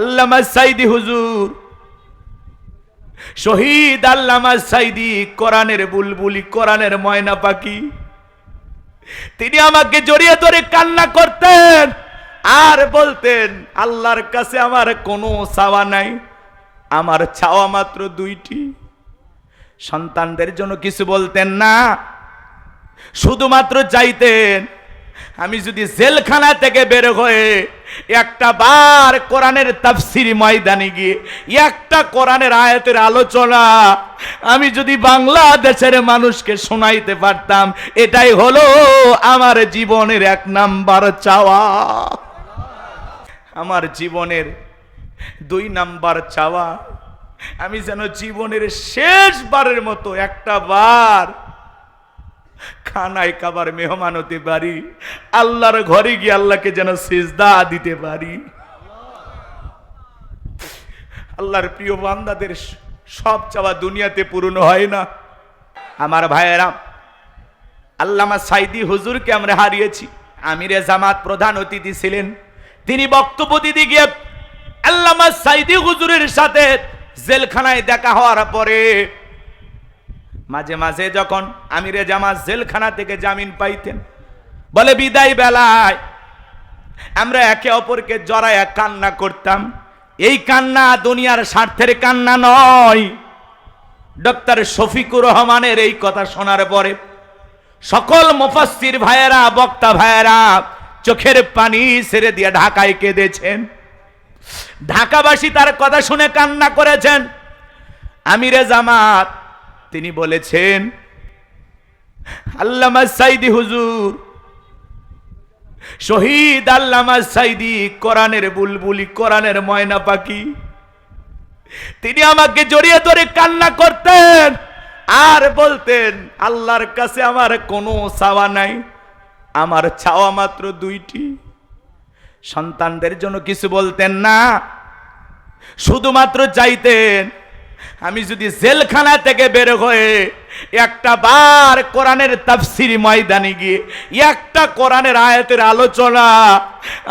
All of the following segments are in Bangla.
আল্লামা সাইদি হুজুর, শহীদ আল্লামা সাইদি, কোরআনের বুলবুলি, কোরআনের ময়না পাখি, তিনি আমাকে জড়িয়ে ধরে কান্না করতেন আর বলতেন, আল্লাহর কাছে আমার কোনো চাওয়া নাই, আমার চাওয়া মাত্র দুইটি। সন্তানদের জন্য কিছু বলতেন না, শুধুমাত্র চাইতেন আমি যদি জেলখানা থেকে বের হয়ে একটা বার কোরআনের তাফসীর ময়দানে গিয়ে একটা কোরআনের আয়াতের আলোচনা আমি যদি বাংলাদেশের মানুষকে শোনাইতে পারতাম, এটাই হলো আমার জীবনের 1 নাম্বার চাওয়া। আমার জীবনের 2 নাম্বার চাওয়া, আমি যেন জীবনের শেষবারের মতো একটা বার খানায় কাবার মেহমান হতে পারি, আল্লাহর ঘরে গিয়ে আল্লাহকে যেন সিজদা দিতে পারি। আল্লাহর প্রিয় বান্দাদের সব চাওয়া দুনিয়াতে পূর্ণ হয় না। আমার ভাইয়েরা, আল্লামা সাইদি হুজুরকে আমরা হারিয়েছি। আমিরে জামাত প্রধান অতিথি ছিলেন, তিনি বক্তব্য দিতে গিয়ে আল্লামা সাইদি হুজুরের সাথে জেলখানায় দেখা হওয়ার পরে মাঝে মাঝে যখন আমিরে জামাত জেলখানা থেকে জামিন পাইতেন, বলে বিদায় বেলায় আমরা একে অপরকে জড়ায় কান্না করতাম। এই কান্না দুনিয়ার স্বার্থের কান্না নয়। ডক্টর শফিকুর রহমানের এই কথা শোনার পরে সকল মুফাসসির ভাইয়েরা, বক্তা ভাইয়েরা চোখের পানি ছেড়ে দিয়ে ঢাকায় কেঁদেছেন। ঢাকাবাসী তার কথা শুনে কান্না করেছেন। আমিরে জামাত তিনি বলেছেন, আল্লামা সাইদি হুজুর, শহীদ আল্লামা সাইদি, কোরআনের বুলবুলি, কোরআনের ময়না পাখি, তিনি আমাকে জড়িয়ে ধরে কান্না করতেন আর বলতেন, আল্লাহর কাছে আমার কোনো চাওয়া নাই, আমার চাওয়া মাত্র দুইটি। সন্তানদের জন্য কিছু বলতেন না, শুধুমাত্র চাইতেন আমি যদি জেলখানা থেকে বের হয়ে একটা বার কোরআনের তাফসীর ময়দানে গিয়ে একটা কোরআনের আয়াতের আলোচনা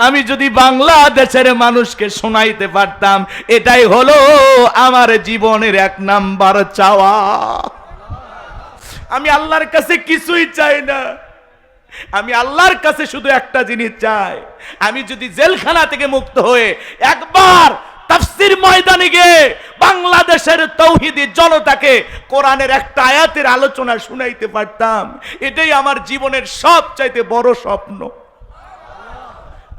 আমি যদি বাংলাদেশের মানুষকে শোনাইতে পারতাম, এটাই হলো আমার জীবনের 1 নাম্বার চাওয়া। আমি আল্লাহর কাছে কিছুই চাই না, আমি আল্লাহর কাছে শুধু একটা জিনিস চাই, আমি যদি জেলখানা থেকে মুক্ত হয়ে একবার তাফসীর ময়দানে গিয়ে বাংলাদেশের তৌহিদি জনতাকে কোরআনের একটা আয়াতের আলোচনা শুনাইতে পারতাম, এটাই আমার জীবনের সবচাইতে বড় স্বপ্ন।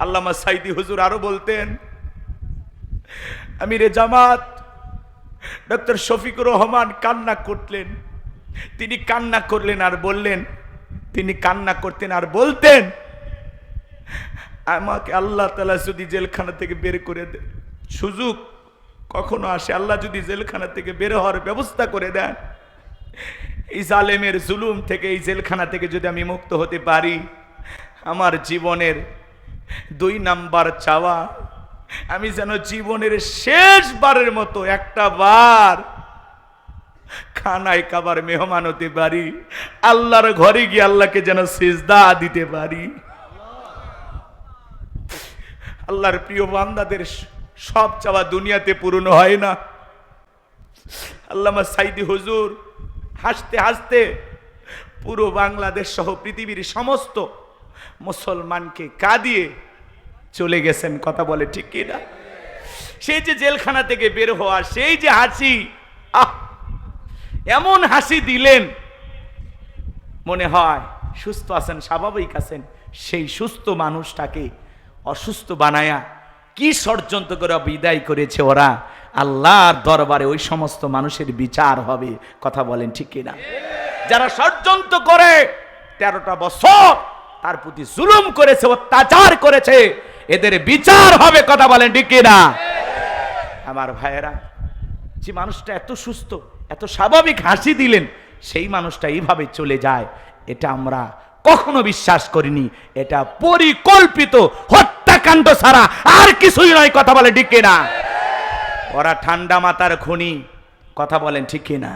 আল্লামা সাইদি হুজুর আরো বলতেন, আমিরে জামাত ডক্টর শফিকুর রহমান কান্না করলেন, তিনি কান্না করলেন আর বললেন, তিনি কান্না করতেন আর বলতেন, আমাকে আল্লাহ তাআলা যদি জেলখানা থেকে বের করে দেন, সুযোগ কখনো আসে, আল্লাহ যদি জেলখানা থেকে বের হওয়ার ব্যবস্থা করে দেন, এই জালেমের জুলুম থেকে, এই জেলখানা থেকে যদি আমি মুক্ত হতে পারি, আমার জীবনের 2 নাম্বার চাওয়া, আমি যেন জীবনের শেষবারের মতো একটা বার খানায় কাবার মেহমান হতে পারি, আল্লাহর ঘরে গিয়ে আল্লাহকে যেন সিজদা দিতে পারি। আল্লাহর প্রিয় বান্দাদের সব চাওয়া দুনিয়াতে পূর্ণ হয় না। আল্লামা সাইদি হুজুর হাসতে হাসতে পুরো বাংলাদেশ সহ পৃথিবীর সমস্ত মুসলমানকে কাঁদিয়ে চলে গেছেন। কথা বলে ঠিক কি না? সেই যে জেলখানা থেকে বের হওয়া, সেই যে হাসি, এমন হাসি দিলেন মনে হয় সুস্থ আছেন, স্বাভাবিক আছেন। সেই সুস্থ মানুষটাকে অসুস্থ বানায়া কি ষড়যন্ত্র করে বিদায় করেছে ওরা, আল্লাহর দরবারে ওই সমস্ত মানুষের বিচার হবে। কথা বলেন ঠিক কিনা? যারা ষড়যন্ত্র করে 13টা বছর তার প্রতি জুলুম করেছে, অত্যাচার করেছে, এদের বিচার হবে। কথা বলেন ঠিক কিনা? আমার ভাইয়েরা, যে মানুষটা এত সুস্থ, এত স্বাভাবিক হাসি দিলেন, সেই মানুষটা এইভাবে চলে যায়, এটা আমরা কখনো বিশ্বাস করিনি। এটা পরিকল্পিত হত্যাকাণ্ড ছাড়া আর কিছুই নয়। কথা বলে ঠিক কিনা? ওরা ঠান্ডা মাথার খুনি। কথা বলেন ঠিক কিনা?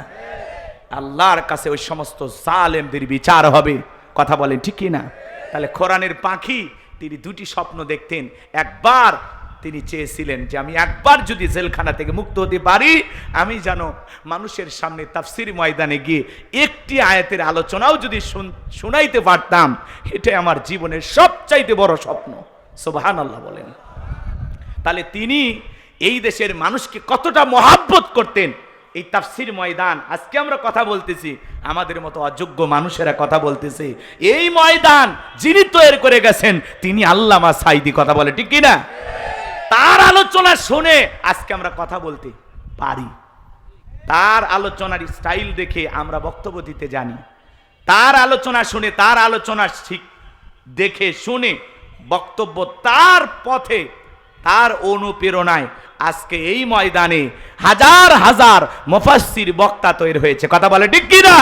আল্লাহর কাছে ওই সমস্ত জালেমদের বিচার হবে। কথা বলেন ঠিক কিনা? তাহলে কোরআনের পাখি তিনি 2টি স্বপ্ন দেখতেন। একবার তিনি চেয়েছিলেন যে আমি একবার যদি জেলখানা থেকে মুক্ত হতে পারি, আমি যেন মানুষের সামনে তাফসীর ময়দানে গিয়ে একটি আয়াতের আলোচনাও যদি শোনাইতে পারতাম, এটাই আমার জীবনের সবচাইতে বড় স্বপ্ন। সুবহানাল্লাহ বলেন। তাহলে তিনি এই দেশের মানুষকে কতটা মহাব্বত করতেন। এই তাফসীর ময়দান, আজকে আমরা কথা বলতেছি, আমাদের মতো অযোগ্য মানুষেরা কথা বলতেছে, এই ময়দান যিনি তৈরি করে গেছেন তিনি আল্লামা সাঈদী। কথা বলে ঠিক কিনা? তার আলোচনা শুনে আজকে আমরা কথা বলতে পারি। তার আলোচনার স্টাইল দেখে আমরা বক্তব্য দিতে জানি। তার আলোচনা শুনে, তার আলোচনা দেখে শুনে বক্তব্য, তার পথে, তার অনুপ্রেরণায় আজকে এই ময়দানে হাজার হাজার মুফাসসির বক্তা তৈরি হয়েছে। কথা বলে ঠিক কিনা?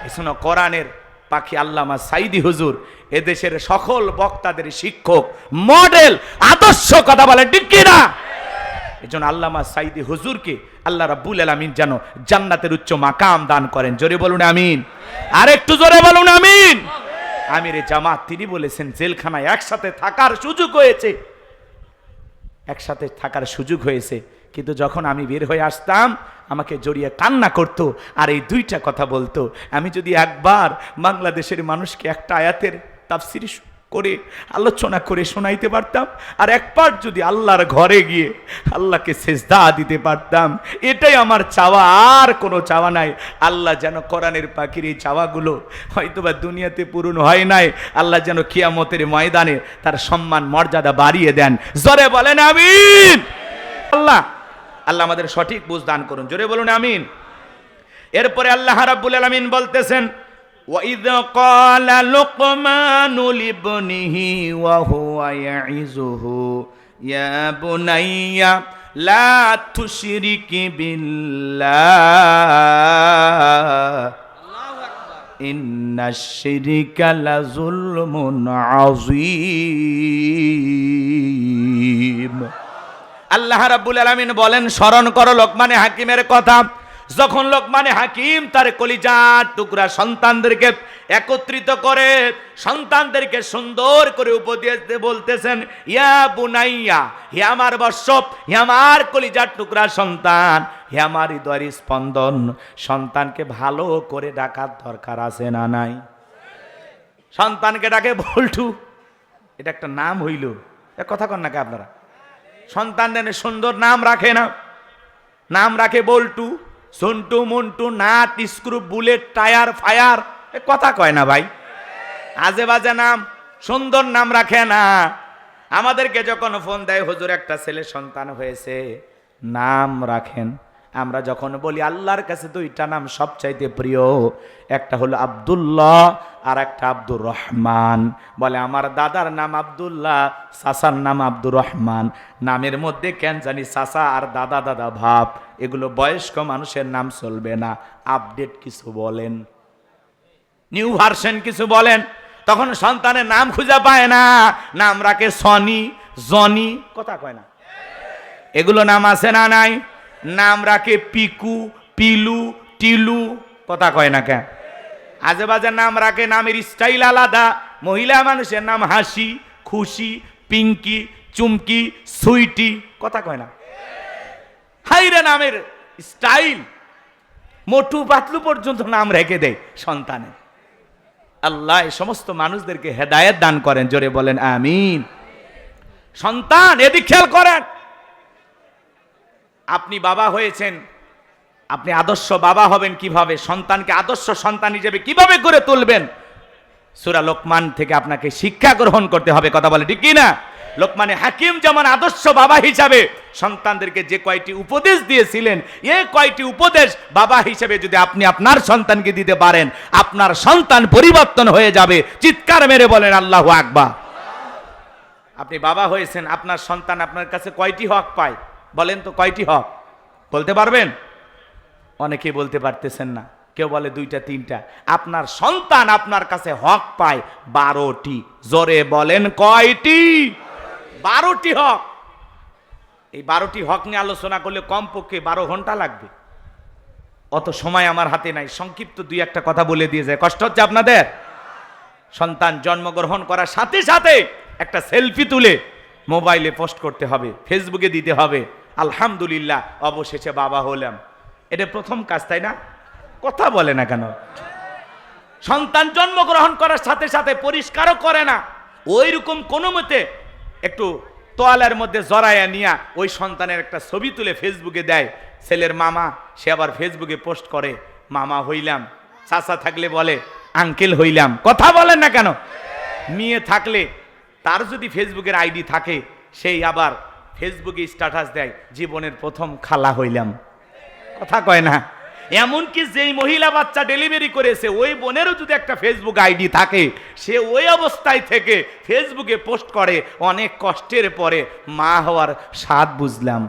এজন্য কোরআনের পাখি আল্লামা সাঈদী হুজুর এদেশের সকল বক্তাদের শিক্ষক, মডেল, আদর্শ। কথা বলে ঠিক কিনা? এজন্য আল্লামা সাঈদী হুজুরকে আল্লাহ রাব্বুল আলামিন যেন জান্নাতের উচ্চ মাকাম দান করেন। জোরে বলুন আমিন। আর একটু জোরে বলুন আমিন। আমিরে জামাত তিনি বলেছেন, জেলখানায় একসাথে থাকার সুযোগ হয়েছে, একসাথে থাকার সুযোগ হয়েছে, কিন্তু যখন আমি বের হয়ে আসতাম আমাকে জড়িয়ে কান্না করতো আর এই দুইটা কথা বলতো, আমি যদি একবার বাংলাদেশের মানুষকে একটা আয়াতের তাফসীর করে আলোচনা করে শোনাইতে পারতাম, আর একবার যদি আল্লাহর ঘরে গিয়ে আল্লাহকে সেজদা দিতে পারতাম, এটাই আমার চাওয়া, আর কোনো চাওয়া নাই। আল্লাহ যেন কোরআনের পাখির এই চাওয়াগুলো হয়তোবা দুনিয়াতে পূরণ হয় নাই, আল্লাহ যেন কিয়ামতের ময়দানে তার সম্মান মর্যাদা বাড়িয়ে দেন। জোরে বলেন আমিন। আল্লাহ আল্লাহ আমাদের সঠিক বুঝ দান করুন। জোরে বলুন আমিন। এরপরে আল্লাহ রাব্বুল আলামিন বলতেছেন, وَإِذْ قَالَ لُقْمَانُ لِابْنِهِ وَهُوَ يَعِظُهُ يَا بُنَيَّ لَا تُشْرِكْ بِاللَّهِ إِنَّ الشِّرْكَ لَظُلْمٌ عَظِيمٌ। আল্লাহ রাব্বুল আলামিন বলেন, স্মরণ করো লোকমানে হাকিমের কথা। যখন লোকমানে হাকিম তার কলিজার টুকরা সন্তানদেরকে একত্রিত করে, সন্তানদেরকে সুন্দর করে উপদেশ দিয়ে বলতেছেন, ইয়া বুনাইয়া, হে আমার বৎস, হে আমার কলিজার টুকরা সন্তান, হে আমার হৃদয়ের স্পন্দন। সন্তানকে ভালো করে ডাকার দরকার আছে না নাই? সন্তানকে ডাকে বল্টু, এটা একটা নাম হইল, কথা কন নাকি আপনারা? সন্তানদের সুন্দর নাম রাখে না, নাম রাখে Boltu, Santu, Montu, nut, screw, bullet, tyre, fire, কথা কয় না ভাই। আজে বাজে নাম, সুন্দর নাম রাখে না। আমাদেরকে যখন ফোন দেয়, হুজুর একটা ছেলে সন্তান হয়েছে, নাম রাখেন। আমরা যখন বলি আল্লাহর কাছে দুইটা নাম সবচাইতে প্রিয়, একটা হলো আব্দুল্লাহ আর একটা আব্দুর রহমান। বলে আমার দাদার নাম আব্দুল্লাহ, চাচার নাম আব্দুর রহমান। নামের মধ্যে কেন জানি চাচা আর দাদা দাদা ভাব, এগুলো বয়স্ক মানুষের নাম চলবে না। আপডেট কিছু বলেন, নিউ ভার্সন কিছু বলেন, তখন সন্তানের নাম খুঁজে পায় না, নাম রাখে সনি, জনি, কথা কয় না? এগুলো নাম আছে না নাই? নাম রাখে পিকু, পিলু, টিলু, কথা কয় না কেন? আজে বাজে নাম রাখে, নামের স্টাইল আলাদা। মহিলা মানুষের নাম হাসি, খুশি, পিঙ্কি, চুমকি, সুইটি, কথা কয় না? হাইরে নামের স্টাইল, মোটু পাতলু পর্যন্ত নাম রেখে দেয় সন্তানের। আল্লাহ এই সমস্ত মানুষদেরকে হেদায়েত দান করেন। জোরে বলেন আমিন। সন্তান এদিক খেয়াল করেন। আপনি বাবা হয়েছেন, আপনি আদর্শ বাবা হবেন কিভাবে, সন্তানকে আদর্শ সন্তান হিসেবে কিভাবে গড়ে তুলবেন, সূরা লোকমান থেকে আপনাকে শিক্ষা গ্রহণ করতে হবে। কথা বলে ঠিক কিনা? লোকমানে হাকিম যেমন আদর্শ বাবা হিসাবে সন্তানদেরকে যে কয়টি উপদেশ দিয়েছিলেন, এই কয়টি উপদেশ বাবা হিসেবে যদি আপনি আপনার সন্তানকে দিতে পারেন, আপনার সন্তান পরিবর্তন হয়ে যাবে। চিৎকার মেরে বলেন আল্লাহু আকবার। আপনি বাবা হয়েছেন, আপনার সন্তান আপনার কাছে কয়টি হক পায় বলেন তো? কয়টি হক বলতে পারবেন? অনেকেই বলতে পারতেছেন না, কেউ বলে দুইটা তিনটা। আপনার সন্তান আপনার কাছে হক পায় 12টি। জোরে বলেন কয়টি? 12টি হক। এই 12টি হক নিয়ে আলোচনা করলে কমপক্ষে 12 ঘন্টা লাগবে। অত সময় আমার হাতে নাই, সংক্ষিপ্ত দুই একটা কথা বলে দিয়ে যায়। কষ্ট হচ্ছে আপনাদের? সন্তান জন্মগ্রহণ করার সাথে সাথে একটা সেলফি তুলে মোবাইলে পোস্ট করতে হবে, ফেসবুকে দিতে হবে। আলহামদুলিল্লাহ অবশেষে বাবা হলাম, এটা প্রথম কাজ, তাই না? কথা বলে না কেন? সন্তান জন্মগ্রহণ করার সাথে সাথে পরিষ্কারও করে না, ওই রকম কোনো মতে একটু তোয়ালের মধ্যে জড়াইয়া নিয়া ওই সন্তানের একটা ছবি তুলে ফেসবুকে দেয়। ছেলের মামা, সে আবার ফেসবুকে পোস্ট করে মামা হইলাম, চাচা থাকলে বলে আঙ্কেল হইলাম। কথা বলেন না কেন? মেয়ে থাকলে তার যদি ফেসবুকের আইডি থাকে, সেই আবার ফেসবুকে স্ট্যাটাস দেয় জীবনের প্রথম খালা হইলাম। কথা কয় না? এমনকি যেই মহিলা বাচ্চা ডেলিভারি করেছে ওই বোনেরও যদি একটা ফেসবুক আইডি থাকে, সে ওই অবস্থায় থেকে ফেসবুকে পোস্ট করে অনেক কষ্টের পরে মা হওয়ার স্বাদ বুঝলাম।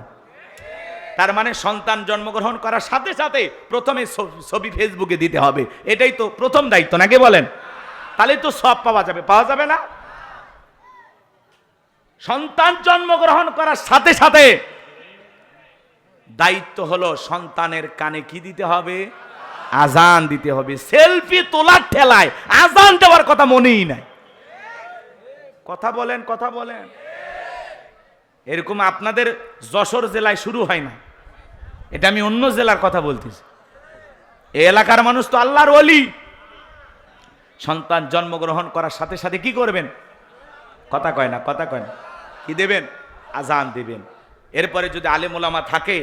তার মানে সন্তান জন্মগ্রহণ করার সাথে সাথে প্রথমে ছবি ফেসবুকে দিতে হবে, এটাই তো প্রথম দায়িত্ব, নাকি বলেন? তাহলে তো সব পাওয়া যাবে, পাওয়া যাবে না? সন্তান জন্মগ্রহণ করার সাথে সাথে দায়িত্ব হলো সন্তানের কানে কি দিতে হবে? আজান দিতে হবে। সেলফি তোলার ঠেলায় আজান দেওয়ার কথা মনেই নাই। কথা বলেন, কথা বলেন। এরকম আপনাদের যশোর জেলায় শুরু হয় না, এটা আমি অন্য জেলার কথা বলতেছি। এই এলাকার মানুষ তো আল্লাহর ওলি। সন্তান জন্মগ্রহণ করার সাথে সাথে কি করবেন? কথা কয় না, কথা কয় না। কি দেবেন? আজান দেবেন। এরপরে যদি আলেম ওলামা থাকে,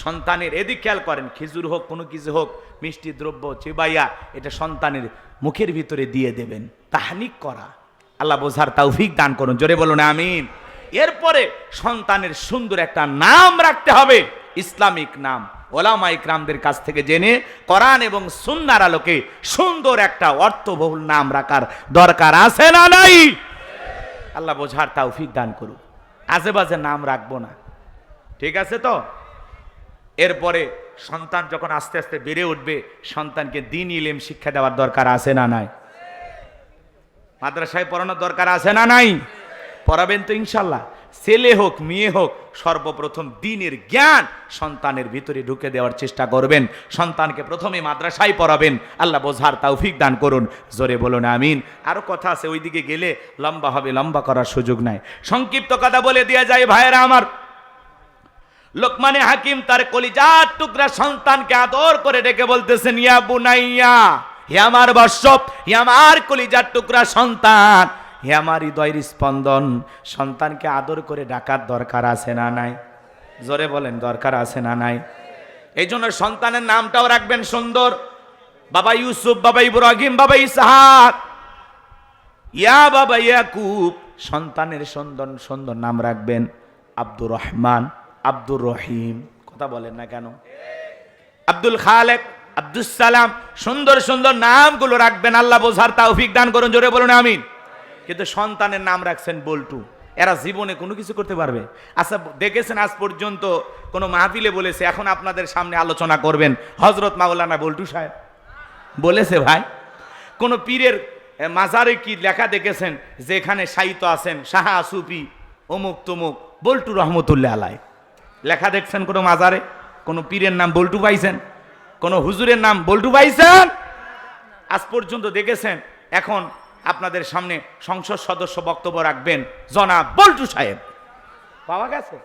সন্তানের এদিক খেয়াল করেন, খেজুর হোক কোনো কিছু হোক, মিষ্টি দ্রব্য চিবাইয়া এটা সন্তানের মুখের ভিতরে দিয়ে দেবেন। তাহনিক করা। আল্লাহ বোঝার তৌফিক দান করুন, জোরে বলুন আমিন। এরপরে সন্তানের সুন্দর একটা নাম রাখতে হবে, ইসলামিক নাম। ওলামা ইকরামদের কাছ থেকে জেনে কোরআন এবং সুন্নাহর আলোকে সুন্দর একটা অর্থবহুল নাম রাখার দরকার আছে না নাই? আল্লাহ বোঝার তৌফিক দান করুন। আজে বাজে নাম রাখবো না, ঠিক আছে তো? এরপরে সন্তান যখন আস্তে আস্তে বেড়ে উঠবে, সন্তানকে দ্বীন ইলম শিক্ষা দেওয়ার দরকার আছে না নাই? মাদ্রাসায় পড়ানোর দরকার আছে না নাই? পড়াবেন তো ইনশাল্লাহ। ছেলে হোক মেয়ে হোক, সর্বপ্রথম দ্বীনের জ্ঞান সন্তানের ভিতরে ঢুকে দেওয়ার চেষ্টা করবেন। সন্তানকে প্রথমে মাদ্রাসায় পড়াবেন। আল্লাহ বোঝার তৌফিক দান করুন, জোরে বলুন আমিন। আরো কথা আছে, ওইদিকে গেলে লম্বা হবে, লম্বা করার সুযোগ নাই। সংক্ষিপ্ত কথা বলে দেয়া যায় ভাইয়েরা আমার। লোকমানে হাকিম তার কলিজার টুকরা সন্তানকে আদর করে ডেকে বলতেছেন, ইয়া বুনাইয়া, হে আমার বৎস, হে আমার কলিজার টুকরা সন্তান, হে আমার হৃদয়ের স্পন্দন। সন্তানকে আদর করে ডাকার দরকার আছে না নাই? জোরে বলেন, দরকার আছে না নাই? এই জন্য সন্তানের নামটাও রাখবেন সুন্দর। বাবা ইউসুফ, বাবা ইব্রাহিম, বাবা ইসহাক, ইয়া বাবা ইয়াকুব। সন্তানের সুন্দর সুন্দর নাম রাখবেন। আব্দুর রহমান, আব্দুর রহিম। কথা বলেন না কেন? আব্দুল খালেক, আব্দুল সালাম, সুন্দর সুন্দর নামগুলো রাখবেন। আল্লাহ বোঝার তৌফিক দান করুন, জোরে বলুন আমিন। কিন্তু সন্তানের নাম রাখছেন বল্টু, এরা জীবনে কোনো কিছু করতে পারবে? আচ্ছা দেখেছেন আজ পর্যন্ত কোনো মাহফিলে বলেছে এখন আপনাদের সামনে আলোচনা করবেন হযরত মাওলানা বল্টু সাহেব? বলেছে ভাই? কোন পীরের মাজারে কি লেখা দেখেছেন যে এখানে সাহিত্য আছেন শাহ সুফি অমুক তমুক বল্টু রহমতুল্লাহ আলাই? লেখা দেখছেন কোনো মাজারে? কোন পীরের নাম বল্টু পাইছেন? কোন হুজুরের নাম বল্টু পাইছেন? আজ পর্যন্ত দেখেছেন? এখন আপনাদের সামনে সংসদ সদস্য বক্তব্য রাখবেন জনাব বল্টু সাহেব, পাওয়া গেছে?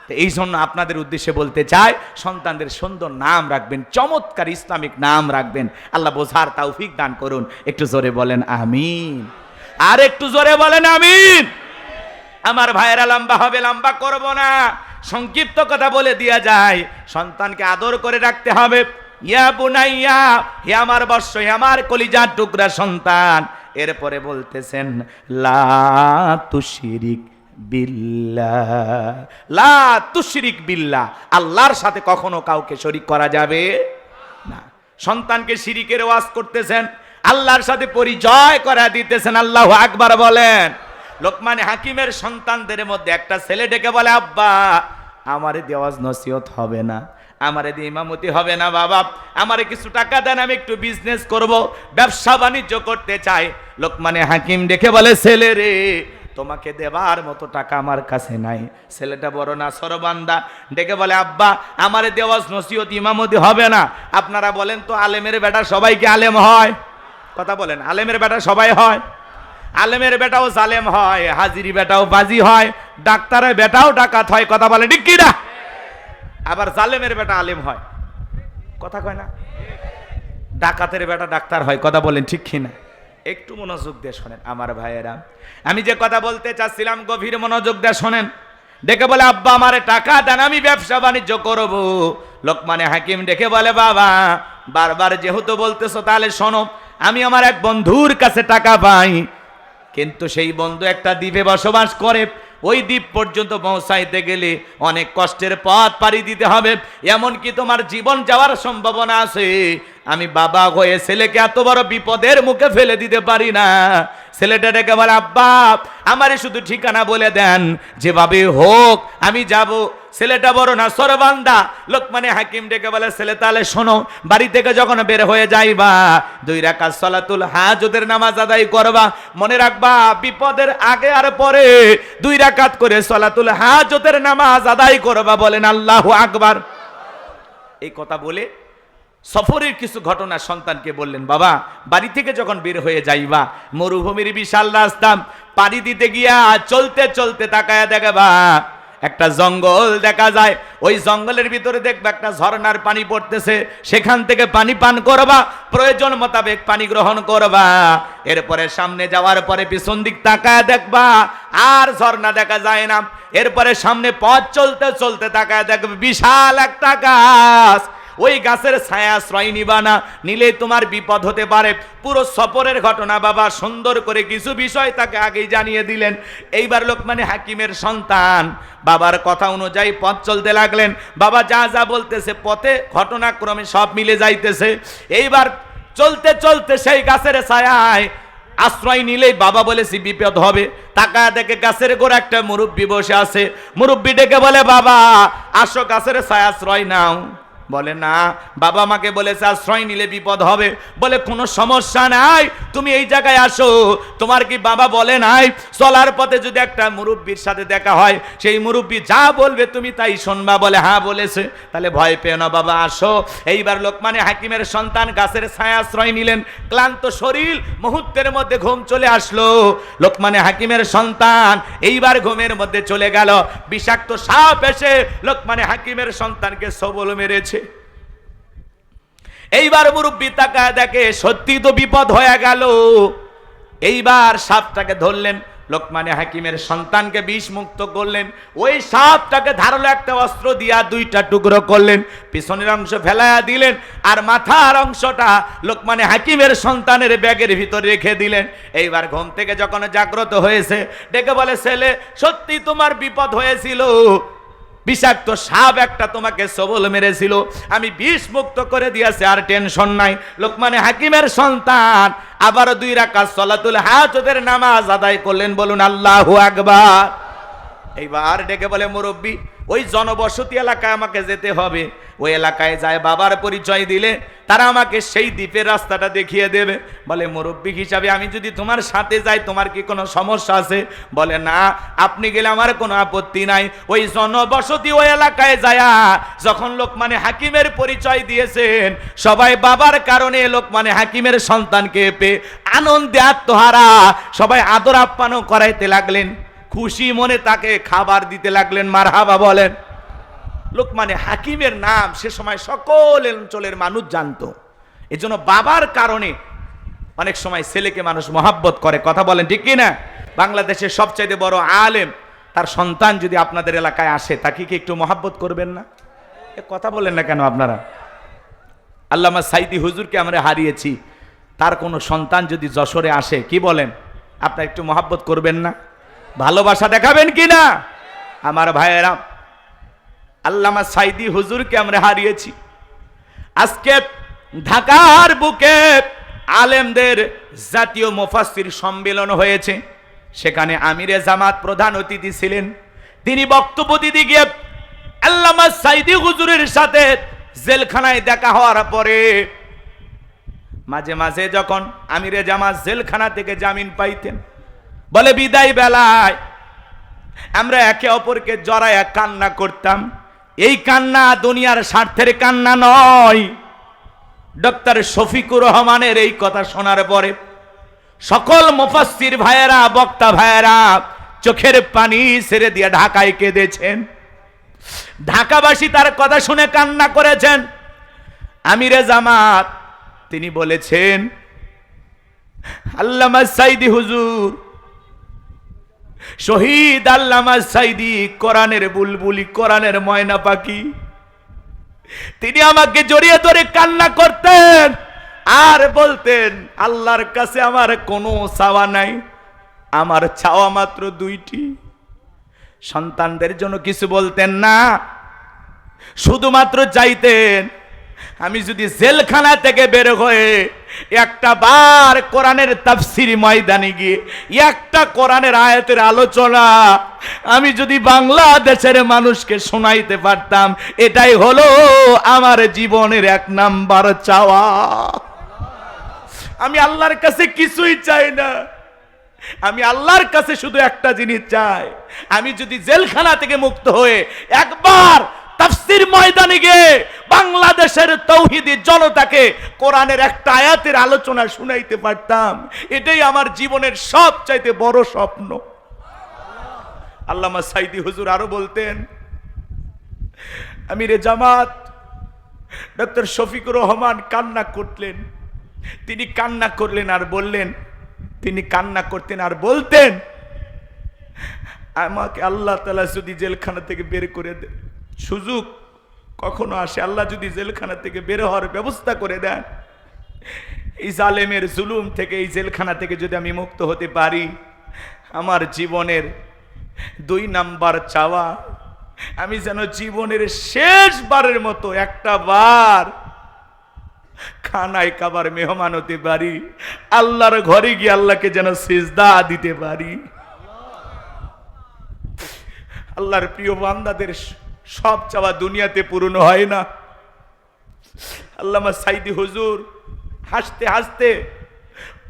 তো এই জন্য আপনাদের উদ্দেশ্যে বলতে চাই, সন্তানদের সুন্দর নাম রাখবেন, চমৎকার ইসলামিক নাম রাখবেন। আল্লাহ বোঝার তৌফিক দান করুন। একটু জোরে বলেন আমিন। আর একটু জোরে বলেন আমিন। আমার ভাইয়েরা লম্বা হবে, লম্বা করব না, সংক্ষিপ্ত কথা বলে দিয়া যায়। সন্তানকে আদর করে রাখতে হবে। ইয়া বুনাইয়া, হে আমার বৎস, হে আমার কলিজার টুকরা সন্তান। এরপরে বলতেছেন লা তুশরিক বিল্লাহ, লা তুশরিক বিল্লাহ, আল্লাহর সাথে কখনো কাউকে শরীক করা যাবে না। সন্তানকে শিরিকের ওয়াজ করতেছেন, আল্লাহর সাথে পরিচয় করা দিতেছেন। আল্লাহু আকবার বলেন। লোকমান হাকিমের সন্তানদের মধ্যে একটা ছেলে ডেকে বলে, আব্বা আমারে দেওয়াজ নসিহত হবে না, আমারে দিয়ে ইমামতি হবে না বাবা, আমারে কিছু টাকা দেন, আমি একটু বিজনেস করব, ব্যবসা বাণিজ্য করতে চাই। লোকমানে হাকিম ডেকে বলে, ছেলে রে, তোমাকে দেবার মতো টাকা আমার কাছে নাই। ছেলেটা বড় না সরবান্দা, ডেকে বলে, আব্বা আমারে দেওয়াজ নসিহত ইমামতি হবে না। আপনারা বলেন তো, আলেমের বেটা সবাই কি আলেম হয়? কথা বলেন, আলেমের বেটা সবাই হয়? আলেমের বেটাও জালেম হয়, হাজিরি বেটাও বাজি হয়, ডাক্তারের বেটাও ডাকাত হয়। কথা বলে ঠিক কি না? আবার জালেমের বেটা আলেম হয়, কথা কয় না? ডাকাতের বেটা ডাক্তার হয়, কথা বলেন ঠিক কি না? একটু মনোযোগ দিয়ে শোনেন আমার ভাইয়েরা, আমি যে কথা বলতে চাচ্ছিলাম গভীর মনোযোগ দিয়ে শোনেন। ডেকে বলে আব্বা আমারে টাকা দেন, আমি ব্যবসা বাণিজ্য করব। লোকমানে হাকিম ডেকে বলে বাবা বারবার যেহেতু বলতেছো তাহলে শোনো, আমি আমার এক বন্ধুর কাছে টাকা পাই, কিন্তু সেই বন্ধু একটা দ্বীপে বসবাস করে। ওই দ্বীপ পর্যন্ত পৌঁছাইতে গেলে অনেক কষ্টের পথ পাড়ি দিতে হবে, এমনকি তোমার জীবন যাওয়ার সম্ভাবনা আছে। আমি বাবা হয়ে ছেলেকে এত বড় বিপদের মুখে ফেলে দিতে পারি না। ছেলেটা ডেকে বলে আব্বা আমারে শুধু ঠিকানা বলে দেন, যেভাবে হোক আমি যাব। ছেলেটা বড় না সরবান্দা। লোকমানে হাকিম ডেকে বলে ছেলে তাহলে শোনো, বাড়ি থেকে যখন বের হয়ে যাইবা 2 রাকাত সালাতুল হাজতের নামাজ আদায় করবা। মনে রাখবা বিপদের আগে আর পরে 2 রাকাত করে সালাতুল হাজতের নামাজ আদায় করবা। বলেন আল্লাহু আকবার। এই কথা বলে সফরের কিছু ঘটনা সন্তানকে বললেন, বাবা বাড়ি থেকে যখন বের হয়ে যাইবা মরুভূমির বিশাল রাস্তা পাড়ি দিতে গিয়া চলতে চলতে তাকায়া দেখবা একটা জঙ্গল দেখা যায়। ওই জঙ্গলের ভিতরে দেখবা একটা ঝর্ণার পানি পড়তেছে, সেখান থেকে পানি পান করবা, প্রয়োজন মোতাবেক পানি গ্রহণ করবা। এরপরে সামনে যাওয়ার পরে পিছন দিক তাকায়া দেখবা আর ঝর্ণা দেখা যায় না। এরপরে সামনে পথ চলতে চলতে তাকায়া দেখবে বিশাল একটা গাছ। ওই গাছের ছায়া আশ্রয় নিবা না, নিলে তোমার বিপদ হতে পারে। পুরো সফরের ঘটনা বাবা সুন্দর করে কিছু বিষয় তাকে আগেই জানিয়ে দিলেন। এইবার লোকমানে হাকিমের সন্তান বাবার কথা অনুযায়ী পথ চলতে লাগলেন। বাবা যা যা বলতেছে পথে ঘটনাক্রমে সব মিলে যাইতেছে। এইবার চলতে চলতে সেই গাছের ছায়ায় আশ্রয় নিলেই বাবা বলেছি বিপদ হবে। তাকায় দেখে গাছের গোড়া একটা মুরব্বি বসে আছে। মুরব্বি ডেকে বলে বাবা আসো গাছের ছায়া আশ্রয় নাও। বলে না বাবা আমাকে বলেছে আশ্রয় নিলে বিপদ হবে। বলে কোনো সমস্যা নাই, তুমি এই জায়গায় আসো। তোমার কি বাবা বলে নাই চলার পথে যদি একটা মুরব্বির সাথে দেখা হয় সেই মুরব্বি যা বলবে তুমি তাই শুনবা? বলে হ্যাঁ বলেছে। তাহলে ভয় পেও না বাবা আসো। এইবার লোকমানে হাকিমের সন্তান গাছের ছায়া আশ্রয় নিলেন। ক্লান্ত শরীর, মুহূর্তের মধ্যে ঘুম চলে আসলো। লোকমানে হাকিমের সন্তান এইবার ঘুমের মধ্যে চলে গেল। বিষাক্ত সাপ এসে লোকমানে হাকিমের সন্তানকে সবল মেরেছে। এইবার মুরব্বি তাকায় দেখে সত্যি তো বিপদ হয়ে গেল। এইবার সাপটাকে ধরলেন, লোকমানে হাকিমের সন্তানকে বিষ মুক্ত করলেন। ওই সাপটাকে ধারালো একটা অস্ত্র দিয়া 2টা টুকরো করলেন, পিছনের অংশ ফেলাইয়া দিলেন আর মাথার অংশটা লোকমানে হাকিমের সন্তানের ব্যাগের ভিতরে রেখে দিলেন। এইবার ঘুম থেকে যখন জাগ্রত হয়েছে ডেকে বলে ছেলে সত্যি তোমার বিপদ হয়েছিল, বিষাক্ত সাপ একটা তোমাকে সবল মেরেছিল, আমি বিষ মুক্ত করে দিয়েছি, আর টেনশন নাই। লোকমানে হাকিমের সন্তান আবার 2 রাকাত সালাতুল হাজতের নামাজ আদায় করলেন। বলুন আল্লাহু আকবার। এইবার ডেকে বলে মুরব্বি ওই জনবসতি এলাকায় আমাকে যেতে হবে। ওই এলাকায় যায় বাবার পরিচয় দিলে তারা আমাকে সেই দ্বীপের রাস্তাটা দেখিয়ে দেবে। বলে মুরব্বি হিসাবে আমি যদি তোমার সাথে যাই তোমার কি কোনো সমস্যা আছে? বলে না আপনি গেলে আমার কোনো আপত্তি নাই। ওই জনবসতি ওই এলাকায় যায়া যখন লোকমানে হাকিমের পরিচয় দিয়েছেন সবাই বাবার কারণে লোকমানে হাকিমের সন্তানকে পেয়ে আনন্দে আত্মহারা, সবাই আদর আপ্যায়ন করাইতে লাগলেন, খুশি মনে তাকে খাবার দিতে লাগলেন। মারহাবা বলেন। লোকমানে হাকিমের নাম সে সময় সকল অঞ্চলের মানুষ জানতো। এজন্য বাবার কারণে অনেক সময় ছেলেকে মানুষ মহাব্বত করে। কথা বলেন ঠিক কি না? বাংলাদেশের সবচাইতে বড় আলেম তার সন্তান যদি আপনাদের এলাকায় আসে তাকে কি একটু মহাব্বত করবেন না? এ কথা বলেন না কেন আপনারা? আল্লামা সাইদি হুজুরকে আমরা হারিয়েছি, তার কোনো সন্তান যদি যশোরে আসে কি বলেন আপনারা একটু মহাব্বত করবেন না? ভালোবাসা দেখাবেন কি না? আমার ভাইয়েরা আল্লামা সাইদি হুজুরকে আমরা হারিয়েছি। আজকে ঢাকার বুকে আলেমদের জাতীয় মুফাসসির সম্মেলন হয়েছে, সেখানে আমিরে জামাত প্রধান অতিথি ছিলেন। তিনি বক্তব্য দিতে গিয়ে আল্লামা সাইদি হুজুরের সাথে জেলখানায় দেখা হওয়ার পরে মাঝে মাঝে যখন আমিরে জামাত জেলখানা থেকে জামিন পাইতেন বলে বিদায় বেলায় আমরা একে অপরকে জড়ায়া কান্না করতাম। এই কান্না দুনিয়ার স্বার্থের কান্না নয়। ডক্টর শফিকুর রহমানের এই কথা শোনার পরে সকল মুফাসসির ভাইয়েরা, বক্তা ভাইয়েরা চোখের পানি ছেড়ে দিয়ে ঢাকায় কেঁদেছেন। ঢাকাবাসী তার কথা শুনে কান্না করেছেন। আমিরে জামাত তিনি বলেছেন, আল্লামা সাইদি হুজুর, শহীদ আল্লামা সাইদি কোরআনের বুলবুলি, কোরআনের ময়না পাখি, তিনি আমাকে জড়িয়ে ধরে কান্না করতেন আর বলতেন, আল্লাহর কাছে আমার কোনো চাওয়া নাই, আমার চাওয়া মাত্র দুইটি। সন্তানদের জন্য কিছু বলতেন না, শুধুমাত্র চাইতেন আমি যদি জেলখানা থেকে বের হয়ে একটা বার কোরআনের তাফসির ময়দানে গিয়ে একটা কোরআনের আয়াতের আলোচনা আমি যদি বাংলাদেশের মানুষকে শোনাইতে পারতাম, এটাই হলো আমার জীবনের 1 নাম্বার চাওয়া। আমি আল্লাহর কাছে কিছুই চাই না, আমি আল্লাহর কাছে শুধু একটা জিনিস চাই, আমি যদি জেলখানা থেকে মুক্ত হয়ে একবার তাফসীর ময়দানে গিয়ে বাংলাদেশের তৌহিদি জনতাকে কোরআনের একটা আয়াতের আলোচনা শুনাইতে পারতাম, এটাই আমার জীবনের সবচাইতে বড় স্বপ্ন। আল্লামা সাইদি হুজুর আরো বলতেন, আমিরে জামাত ডক্টর শফিকুর রহমান কান্না করলেন, তিনি কান্না করলেন আর বললেন, তিনি কান্না করতেন আর বলতেন, আমাকে আল্লাহ তাআলা যদি জেলখানা থেকে বের করে দেন, সুযোগ কখনো আসে, আল্লাহ যদি জেলখানা থেকে বের হওয়ার ব্যবস্থা করে দেন, এই জালেমের জুলুম থেকে, এই জেলখানা থেকে যদি আমি মুক্ত হতে পারি, আমার জীবনের 2 নাম্বার চাওয়া, আমি যেন জীবনের শেষবারের মতো একটা বার খানায় কাবার মেহমান হতে পারি, আল্লাহর ঘরে গিয়ে আল্লাহকে যেন সিজদা দিতে পারি। আল্লাহর প্রিয় বান্দাদের সব চাওয়া দুনিয়াতে পূরণ হয় না। আল্লামা সাইদি হুজুর হাসতে হাসতে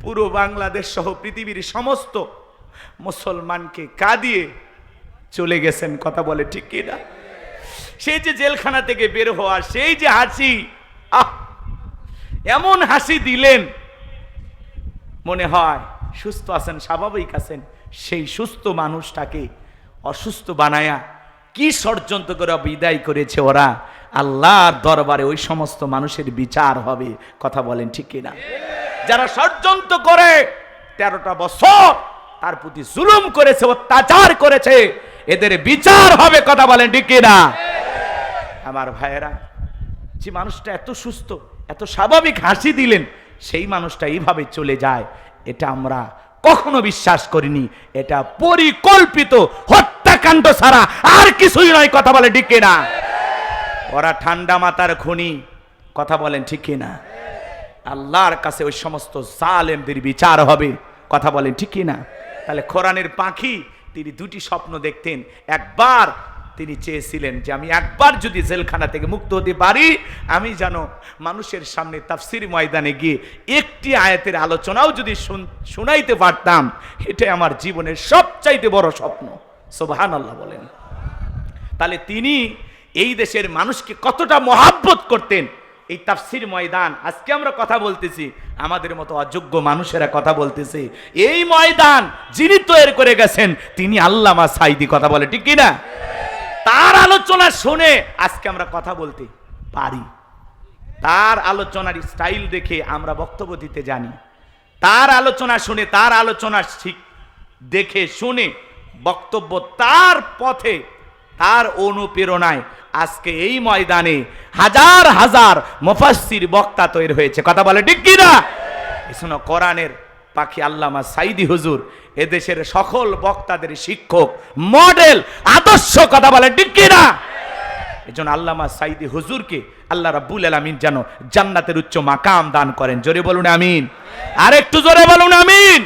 পুরো বাংলাদেশ সহ পৃথিবীর সমস্ত মুসলমানকে কাঁদিয়ে চলে গেছেন, কথা বলে ঠিক কিনা? সেই যে জেলখানা থেকে বের হওয়া, সেই যে হাসি, এমন হাসি দিলেন মনে হয় সুস্থ আছেন, স্বাভাবিক আছেন। সেই সুস্থ মানুষটাকে অসুস্থ বানায়া কি ষড়যন্ত্র করে বিদায় করেছে ওরা, আল্লাহর দরবারে ওই সমস্ত মানুষের বিচার হবে, কথা বলেন ঠিক কিনা? যারা ষড়যন্ত্র করে 13টা বছর তার প্রতি জুলুম করেছে, অত্যাচার করেছে, এদের বিচার হবে, কথা বলেন ঠিক কিনা? আমার ভাইয়েরা, যে মানুষটা এত সুস্থ, এত স্বাভাবিক হাসি দিলেন, সেই মানুষটা এইভাবে চলে যায়, এটা আমরা কখনো বিশ্বাস করিনি। এটা পরিকল্পিত হত্যাকাণ্ড ছাড়া আর কিছুই নয়, কথা বলে ঠিক কিনা? ওরা ঠান্ডা মাথার খুনি, কথা বলেন ঠিক কিনা? আল্লাহর কাছে ওই সমস্ত জালেমদের বিচার হবে, কথা বলেন ঠিক কিনা? তাহলে কোরআনের পাখি তিনি 2টি স্বপ্ন দেখতেন। একবার তিনি চেয়েছিলেন যে আমি একবার যদি জেলখানা থেকে মুক্ত হতে পারি, আমি যেন মানুষের সামনে তাফসীর ময়দানে গিয়ে একটি আয়াতের আলোচনাও যদি শুনাইতে পারতাম, এটাই আমার জীবনের সবচাইতে বড় স্বপ্ন। সুবহানাল্লাহ বলেন। তাহলে তিনি এই দেশের মানুষকে কতটা মহাব্বত করতেন। এই তাফসীর ময়দান, আজকে আমরা কথা বলতেছি, আমাদের মতো অযোগ্য মানুষেরা কথা বলতেছে, এই ময়দান যিনি তৈরি করে গেছেন তিনি আল্লামা সাইদি, কথা বলে ঠিক কিনা? তার আলোচনা শুনে আজকে আমরা কথা বলতে পারি, তার আলোচনার স্টাইল দেখে আমরা বক্তব্য দিতে জানি, তার আলোচনা শুনে, তার আলোচনা দেখে শুনে বক্তব্য, তার পথে, তার অনুপ্রেরণায় আজকে এই ময়দানে হাজার হাজার মুফাসসির বক্তা তৈরি হয়েছে, কথা বলে ঠিক কিনা? এজন্য কোরআনের পাখি আল্লামা সাইদি হুজুর এদেশের সকল বক্তাদের শিক্ষক, মডেল, আদর্শ, কথা বলে ঠিক কিনা? এজন্য আল্লামা সাইদি হুজুরকে আল্লাহ রাব্বুল আলামিন যেন জান্নাতের উচ্চ মাকাম দান করেন। জোরে বলুন আমিন, আর একটু জোরে বলুন আমিন।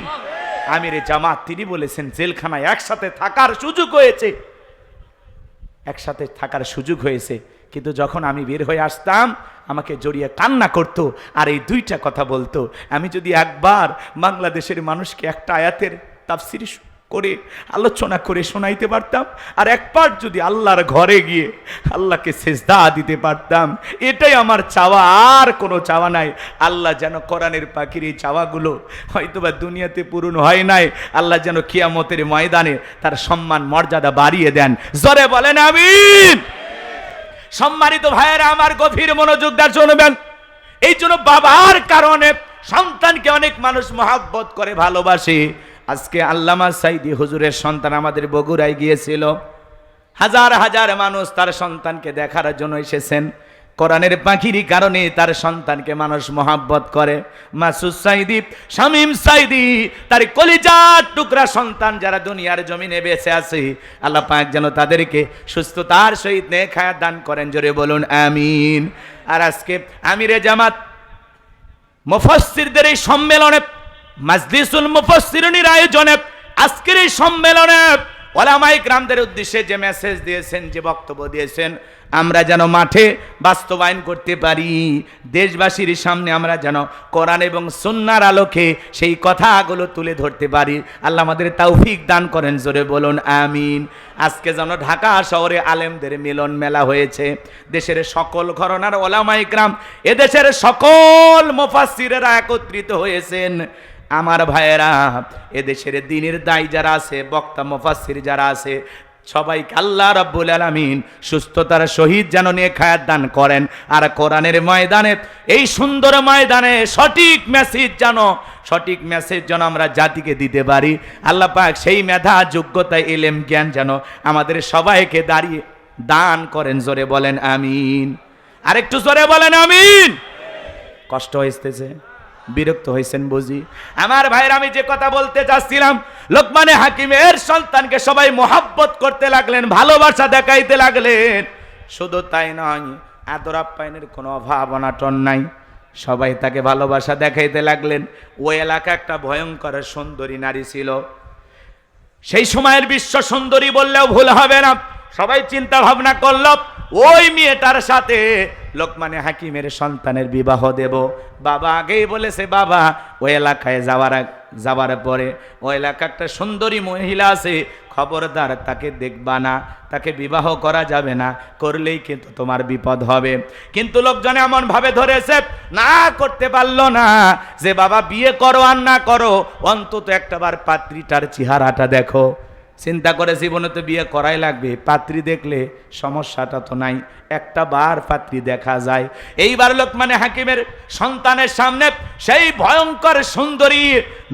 আমিরে জামাত তিনি বলেছেন, জেলখানায় একসাথে থাকার সুযোগ হয়েছে, একসাথে থাকার সুযোগ হয়েছে, কিন্তু যখন আমি বের হয়ে আসতাম আমাকে জড়িয়ে কান্না করত, আর এই 2টা কথা বলতো, আমি যদি একবার বাংলাদেশের মানুষকে একটা আয়াতের তাফসীর করে আলোচনা করে শোনাইতে পারতাম, আর এক পার্ট যদি আল্লাহর ঘরে গিয়ে আল্লাহকে সেজদা দিতে পারতাম। এটাই আমার চাওয়া, আর কোনো চাওয়া নাই। আল্লাহ যেন কোরআনের পাখির এই চাওয়াগুলো হয়তোবা দুনিয়াতে পূরণ হয় নাই, আল্লাহ যেন কিয়ামতের ময়দানে তার সম্মান মর্যাদা বাড়িয়ে দেন। জোরে বলেন আমিন। সম্মানিত ভাইয়েরা আমার, গভীর মনোযোগ দিয়ে শুনবেন। এই জন্য বাবার কারণে সন্তানকে অনেক মানুষ মহব্বত করে, ভালোবাসে। আজকে আল্লামা সাইদি হুজুরের সন্তান আমাদের বগুড়ায় গিয়েছিল, হাজার হাজার মানুষ তার সন্তানকে দেখার জন্য এসেছেন। কোরআনের পাখির কারণে তার সন্তানকে মানুষ মহব্বত করে। মাসুদ সাইদি, শামীম সাইদি, তার কলিজার টুকরা সন্তান যারা দুনিয়ার জমিনে বেঁচে আছে, আল্লাহ পাক যেন তাদেরকে সুস্থতার সহিত নেক হায়াত দান করেন। জোরে বলুন আমিন। আর আজকে আমিরে জামাত মুফাসসিরদের এই সম্মেলনে, মাজলিসুল মুফাসসিরিনের আয়োজনে, আজকের এই সম্মেলনে ওলামায়ে কেরামদের উদ্দেশ্যে যে মেসেজ দিয়েছেন, যে বক্তব্য দিয়েছেন, আমরা যেন মাঠে বাস্তবায়ন করতে পারি। দেশবাসীর সামনে আমরা যেন কোরআন এবং সুন্নাহর আলোকে সেই কথাগুলো তুলে ধরতে পারি। আল্লাহ আমাদের তৌফিক দান করেন। জোরে বলুন আমিন। আজকে যেন ঢাকা শহরে আলেমদের মিলন মেলা হয়েছে। দেশের সকল ঘরানার ওলামায়ে কেরাম, এদেশের সকল মুফাসসিরেরা একত্রিত হয়েছেন। আমার ভাইয়েরা, এদেশের দ্বীনের দায়ী যারা আছে, বক্তা মুফাসসির যারা আছে, সবাইকে আল্লাহ রাব্বুল আলামিন সুস্থতার সহিত যেন নেক হায়াত দান করেন। আর কোরআনের ময়দানে, এই সুন্দর ময়দানে সঠিক মেসেজ যেন আমরা জাতিকে দিতে পারি। আল্লাহ পাক সেই মেধা, যোগ্যতা, ইলম, জ্ঞান যেন আমাদের সবাইকে দাঁড়িয়ে দান করেন। জোরে বলেন আমিন। আরেকটু জোরে বলেন আমিন। কষ্ট হইতেছে, বিরক্ত হয়েছেন বুঝি। আমার ভাইয়ের, আমি যে কথা বলতে চাচ্ছিলাম, লোকমানে হাকিমের সন্তানকে সবাই মহব্বত করতে লাগলেন, ভালোবাসা দেখাইতে লাগলেন। শুধু তাই নয়, আদর আপ্যায়নের কোনো অভাব অনাটন নাই, সবাই তাকে ভালোবাসা দেখাইতে লাগলেন। ওই এলাকা একটা ভয়ঙ্কর সুন্দরী নারী ছিল, সেই সময়ের বিশ্ব সুন্দরী বললেও ভুল হবে না। সবাই চিন্তা ভাবনা করল, ওই মেয়েটার সাথে লোকমানে হাকিমের সন্তানের বিবাহ দেব। বাবা আগেই বলেছে, বাবা ওই এলাকায় যাওয়ার পরে ওই এলাকা একটা সুন্দরী মহিলা আছে, খবরদার তাকে দেখবা না, তাকে বিবাহ করা যাবে না, করলেই কিন্তু তোমার বিপদ হবে। কিন্তু লোকজন এমন ভাবে ধরেছে, না করতে পারলো না, যে বাবা বিয়ে করো আর না করো, অন্তত একটাবার পাত্রীটার চেহারাটা দেখো। চিন্তা করে জীবনে তো বিয়ে করাই লাগবে, পাত্রী দেখলে সমস্যাটা তো নাই, একটা বার পাত্রী দেখা যায়। এইবার লোকমানে হাকিমের সন্তানের সামনে সেই ভয়ঙ্কর সুন্দরী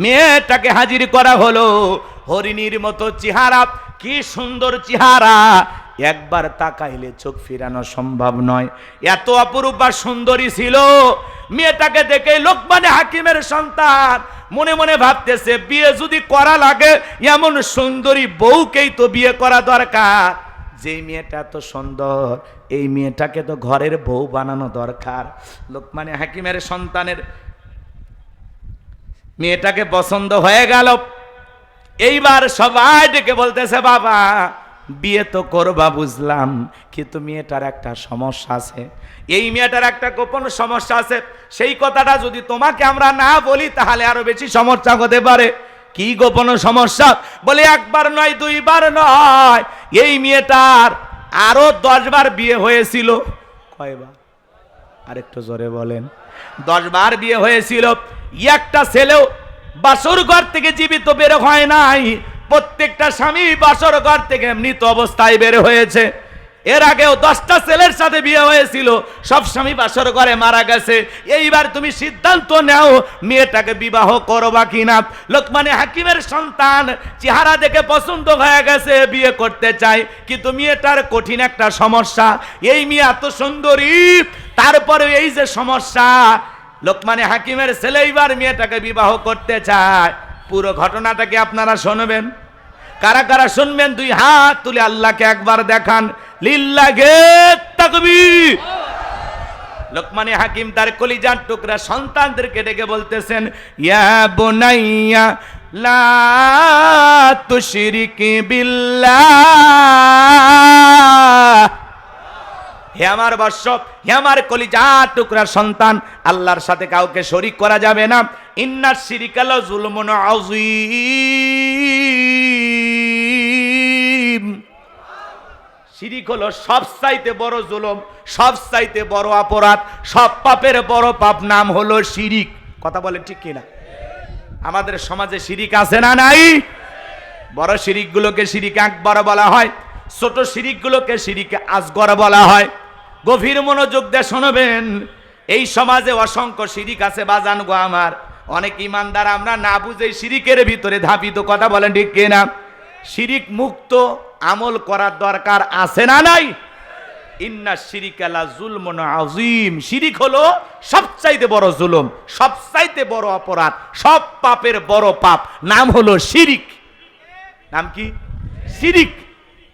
মেয়েটাকে হাজির করা হলো। হরিণীর মতো চেহারা, কি সুন্দর চেহারা, একবার তাকাইলে চোখ ফিরানো সম্ভব নয়, এত অপরূপা সুন্দরী ছিল। মেয়েটাকে দেখে লোকমানে হাকিমের সন্তান মনে মনে ভাবতেছে, বিয়ে যদি করা লাগে এমন সুন্দরী বউকেই তো বিয়ে করা দরকার। যে মেয়েটা এত সুন্দর, এই মেয়েটাকে তো ঘরের বউ বানানো দরকার। লোকমানে হাকিমের সন্তানের মেয়েটাকে পছন্দ হয়ে গেল। এইবার সবাই ডেকে বলতেছে, বাবা বিয়ে তো করবা বুঝলাম, কিন্তু মেয়েটার একটা সমস্যা আছে। এই মেয়েটার একটা গোপন সমস্যা আছে, সেই কথাটা যদি তোমাকে আমরা না বলি তাহলে আরো বেশি সমস্যা হতে পারে। কি গোপন সমস্যা? বলে একবার নয়, দুইবার নয়, এই মেয়েটার আরো 10 বার বিয়ে হয়েছিল। কয়বার? আরেকটু জোরে বলেন। 10 বার বিয়ে হয়েছিল। একটা ছেলেও বাসর ঘর থেকে জীবিত বের হয় নাই। প্রত্যেকটা স্বামী বাসর ঘর থেকে মৃত অবস্থায় বের হয়েছে। এর আগেও 10টা ছেলের সাথে বিয়ে হয়েছিল, সব স্বামী বাসর ঘরে মারা গেছে। এইবার তুমি সিদ্ধান্ত নাও, মেয়েটাকে বিবাহ করবা কিনা। লোকমানে হাকিমের সন্তান চেহারা দেখে পছন্দ হয়ে গেছে, বিয়ে করতে চাই, কিন্তু মেয়েটার কঠিন একটা সমস্যা। এই মেয়ে এত সুন্দরী, তারপরে এই যে সমস্যা। লোকমানে হাকিমের ছেলে এইবার মেয়েটাকে বিবাহ করতে চায়। পুরো ঘটনাটাকে আপনারা শুনবেন। কারা কারা শুনবেন? 2 হাত তুলে আল্লাহকে একবার দেখান। লিল্লাহে তাকবীর। লোকমানে হাকিম তার কলিজার টুকরা সন্তানদেরকে ডেকে বলতেছেন, ইয়া বুনাইয়া লা তুশরিক বিল্লাহ। হে আমার বৎস, হে আমার কলিজার টুকরা সন্তান, আল্লাহর সাথে কাউকে শরীক করা যাবে না। ইন্নাশ শিরকা লা যুলমুন আযীম। শিরিক হলো সবচাইতে বড় জুলুম, সবচাইতে বড় অপরাধ, সব পাপের বড় পাপ, নাম হলো শিরিক। কথা বলেন ঠিক কিনা? আমাদের সমাজে শিরিক আছে না নাই? বড় শিরিকগুলোকে শিরিক আকবার বলা হয়, ছোট শিরিকগুলোকে শিরিক আসগর বলা হয়। গভীর মনোযোগ দিয়ে শুনবেন, এই সমাজে অসংখ্য শিরিক আছে বাজান গো আমার। অনেক ইমানদার আমরা না বুঝে শিরিকের ভিতরে ধাপিত। কথা বলেন ঠিক কিনা? শিরিক মুক্ত আমল করার দরকার আছে না নাই? ইন্না শিরিকা লা যুলমুন আযীম। শিরিক হলো সবচাইতে বড় জুলুম, সবচাইতে বড় অপরাধ, সব পাপের বড় পাপ, নাম হলো শিরিক। নাম কি? শিরিক।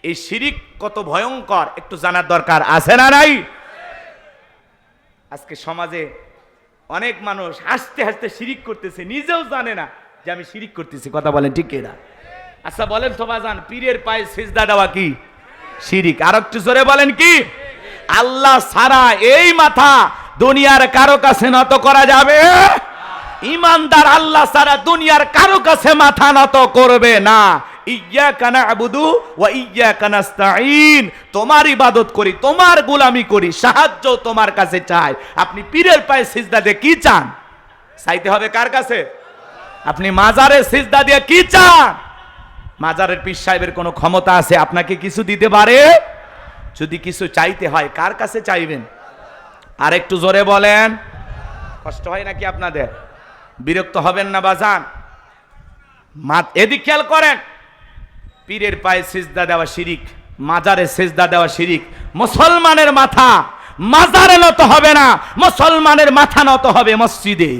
এই শিরিক কত ভয়ঙ্কর একটু জানার দরকার আছে না নাই? আজকে সমাজে অনেক মানুষ হাসতে হাসতে শিরিক করতেছে, নিজেও জানে না যে আমি শিরিক করতেছি। কথা বলেন ঠিক কিনা? আচ্ছা বলেন তো বাজান, পীরের পায়ে সিজদা দেওয়া কি শিরিক? আর একটু জোরে বলেন কি? আল্লাহ ছাড়া এই মাথা দুনিয়ার কারো কাছে নত করা যাবে? ইমানদার আল্লাহ ছাড়া দুনিয়ার কারো কাছে মাথা নত করবে না। ইয়্যাকা না'বুদু ওয়া ইয়্যাকা নাস্তাঈন। তোমার ইবাদত করি, তোমার গোলামি করি, সাহায্য তোমার কাছে চাই। আপনি পীরের পায়ে সিজদা দিয়ে কি চান? চাইতে হবে কার কাছে? আপনি মাজারে সিজদা দিয়ে কি চান? মাজারের পীর সাহেবের কোনো ক্ষমতা আছে আপনাকে কিছু দিতে পারে? যদি কিছু চাইতে হয় কার কাছে চাইবেন? আর একটু জোরে বলেন। কষ্ট হয় নাকি আপনাদের? বিরক্ত হবেন না বাজান। এদিক খেয়াল করেন, পীরের পায়ে সিজদা দেওয়া শিরিক, মাজারে সিজদা দেওয়া শিরিক। মুসলমানের মাথা মাজারে নত হবে না, মুসলমানের মাথা নত হবে মসজিদে।